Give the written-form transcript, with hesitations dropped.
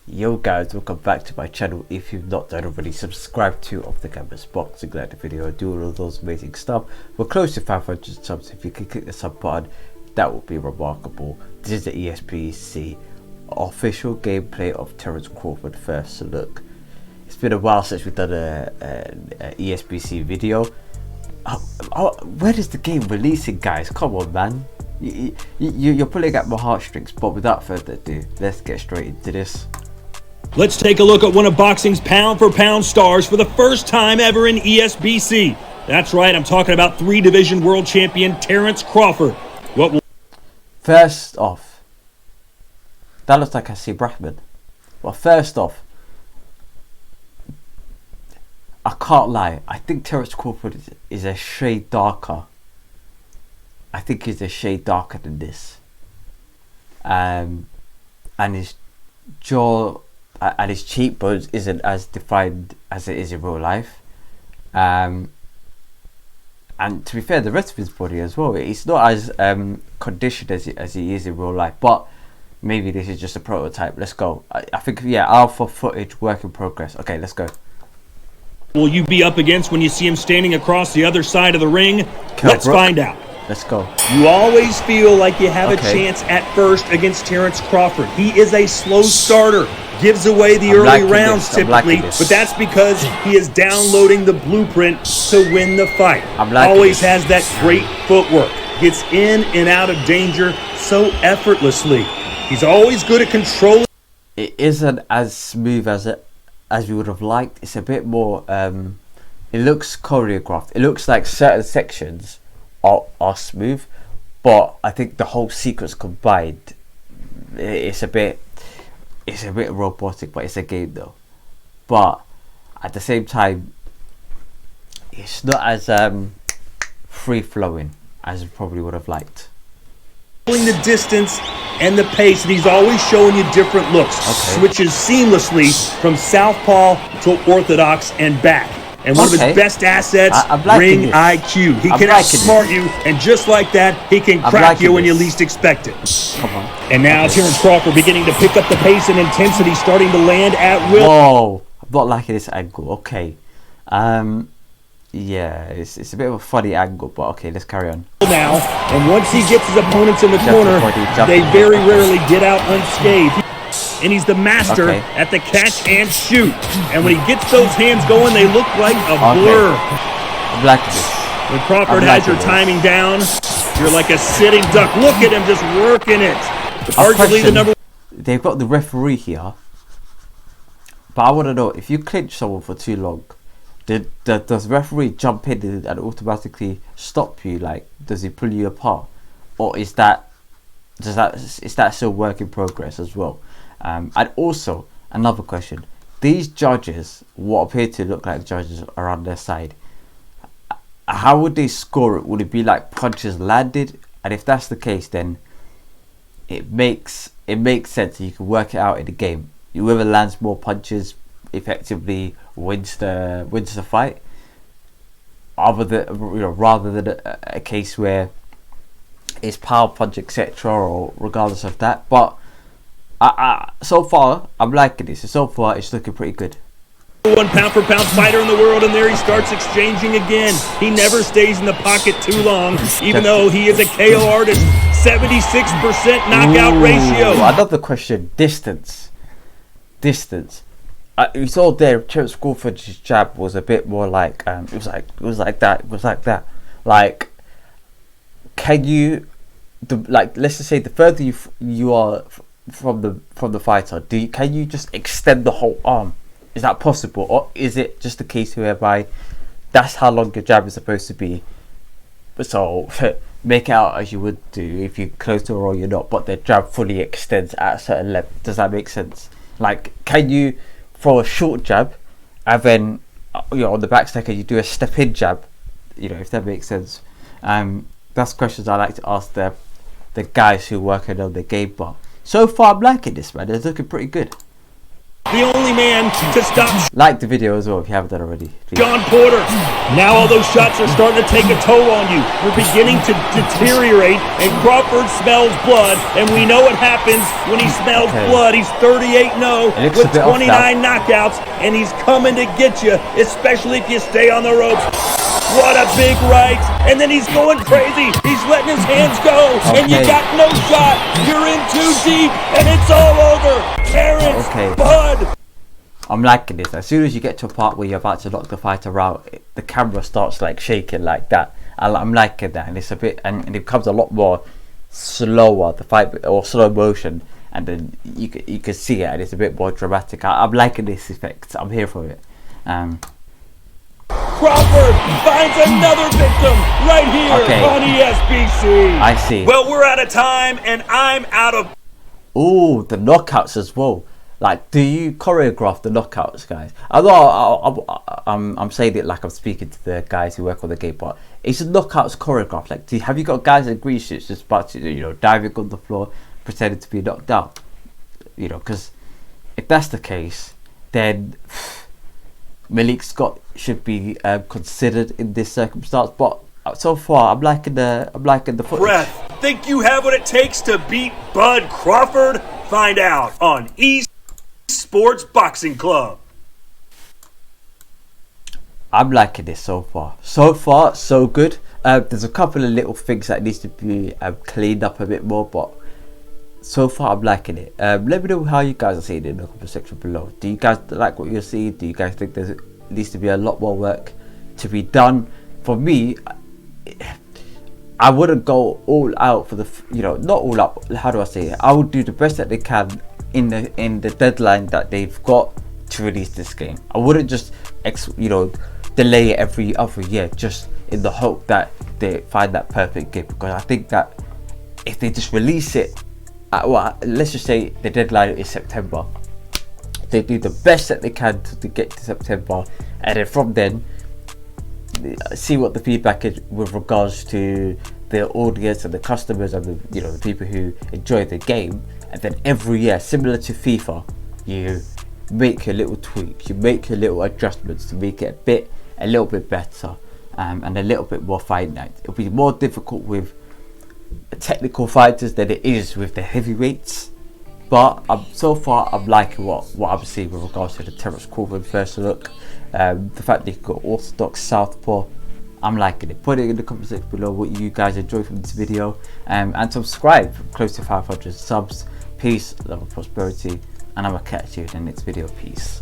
Yo guys, welcome back to my channel. If you've not done already, subscribe to Off the Canvas Boxing, like the video, do all of those amazing stuff. We're close to 500 subs. If you can click the sub button, that would be remarkable. This is the ESBC official gameplay of Terence Crawford first look. It's been a while since we've done a ESBC video. When is the game releasing, guys? Come on, man. You're pulling at my heartstrings, but without further ado, let's get straight into this. Let's take a look at one of boxing's pound-for-pound stars for the first time ever in ESBC. That's right, I'm talking about three-division world champion Terence Crawford. First off, that looks like Hasib Rahman. Well, first off, I can't lie. I think Terence Crawford is a shade darker. I think he's a shade darker than this. And his jaw and his cheekbones isn't as defined as it is in real life. And to be fair, the rest of his body as well, it's not as conditioned as he is in real life. But maybe this is just a prototype. Let's go. I think, yeah, alpha footage, work in progress. Okay, let's go. Will you be up against when you see him standing across the other side of the ring? Let's find out. Let's go. You always feel like you have a chance at first against Terence Crawford. He is a slow starter, gives away the early rounds typically, but that's because he is downloading the blueprint to win the fight. Always has that great footwork, gets in and out of danger so effortlessly. He's always good at controlling. It isn't as smooth as we would have liked. It's a bit more, it looks choreographed. It looks like certain sections are smooth, but I think the whole sequence combined, it's a bit robotic. But it's a game though. But at the same time, it's not as free flowing as we probably would have liked. The distance and the pace, and he's always showing you different looks. Switches seamlessly from southpaw to orthodox and back. And one of his best assets, ring IQ. He can outsmart you, and just like that, he can crack you when you least expect it. And now Terence Crawford beginning to pick up the pace and intensity, starting to land at will. Whoa, I'm not liking this angle. Okay. Yeah, it's a bit of a funny angle, but okay, let's carry on. Now, and once he gets his opponents in the corner, they very rarely get out unscathed. And he's the master at the catch and shoot. And when he gets those hands going, they look like a blur. I'm liking this. When Crawford has your timing down, you're like a sitting duck. Look at him just working it. Arguably the number. They've got the referee here, but I want to know, if you clinch someone for too long, does the referee jump in and automatically stop you? Like, does he pull you apart, or is that still work in progress as well? And also another question: these judges, what appear to look like judges, are on their side. How would they score it? Would it be like punches landed? And if that's the case, then it makes sense. You can work it out in the game. Whoever lands more punches effectively wins the fight. Rather than a case where it's power punch, etc., or regardless of that. But so far, I'm liking this. So far, it's looking pretty good. One pound-for-pound fighter in the world, and there he starts exchanging again. He never stays in the pocket too long, even though he is a KO artist. 76% knockout ratio. Another question: distance. We saw there, Terence Crawford's jab was a bit more like it was like that. Like, can you, let's just say, the further you are from the fighter, can you just extend the whole arm? Is that possible, or is it just a case whereby that's how long your jab is supposed to be? So make it out as you would do if you're close to her or you're not, but the jab fully extends at a certain length. Does that make sense? Like, can you throw a short jab and then on the backside, can you do a step in jab? If that makes sense. That's questions I like to ask the guys who work on the game. But so far, I'm liking this, man. It's looking pretty good. the only man to stop Like the video as well if you haven't done already, please. John Porter. Now all those shots are starting to take a toll on you. You're beginning to deteriorate, and Crawford smells blood, and we know what happens when he smells blood. He's 38-0 with 29 knockouts, and he's coming to get you, especially if you stay on the ropes. What a big right, and then he's going crazy. He's letting his hands go, and you got no shot. You're in too deep, and it's all over. Terence, Bud. I'm liking this. As soon as you get to a part where you're about to knock the fighter out, the camera starts like shaking like that. I'm liking that, and it's a bit, and it becomes a lot more slower, the fight, or slow motion, and then you can see it, and it's a bit more dramatic. I'm liking this effect. I'm here for it. Crawford finds another victim right here on ESBC. I see. Well, we're out of time, and I'm out of... Oh, the knockouts as well. Like, do you choreograph the knockouts, guys? I know I'm saying it like I'm speaking to the guys who work on the game, but is the knockouts choreographed? Like, have you got guys in green shirts just about to, diving on the floor, pretending to be knocked out? Because if that's the case, then Malik Scott should be considered in this circumstance. But so far, I'm liking the footage. Breath. Think you have what it takes to beat Bud Crawford? Find out on Sports Boxing Club. I'm liking this so far. So far, so good. There's a couple of little things that needs to be cleaned up a bit more, but so far I'm liking it. Let me know how you guys are seeing it in the comment section below. Do you guys like what you're seeing? Do you guys think there needs to be a lot more work to be done? For me, I wouldn't go all out for the, not all out. How do I say it? I would do the best that they can in the deadline that they've got to release this game. I wouldn't just delay it every other year just in the hope that they find that perfect game, because I think that if they just release it let's just say the deadline is September, they do the best that they can to get to September, and then from then see what the feedback is with regards to the audience and the customers and the people who enjoy the game. And then every year, similar to FIFA, you make your little tweaks, you make your little adjustments to make it a little bit better, and a little bit more finite. It'll be more difficult with technical fighters than it is with the heavyweights, but so far I'm liking what I'm seeing with regards to the Terence Crawford first look. The fact that you've got orthodox southpaw, I'm liking it. Put it in the comment section below what you guys enjoyed from this video, and subscribe. Close to 500 subs. Peace, love and prosperity, and I'm gonna catch you in the next video. Peace.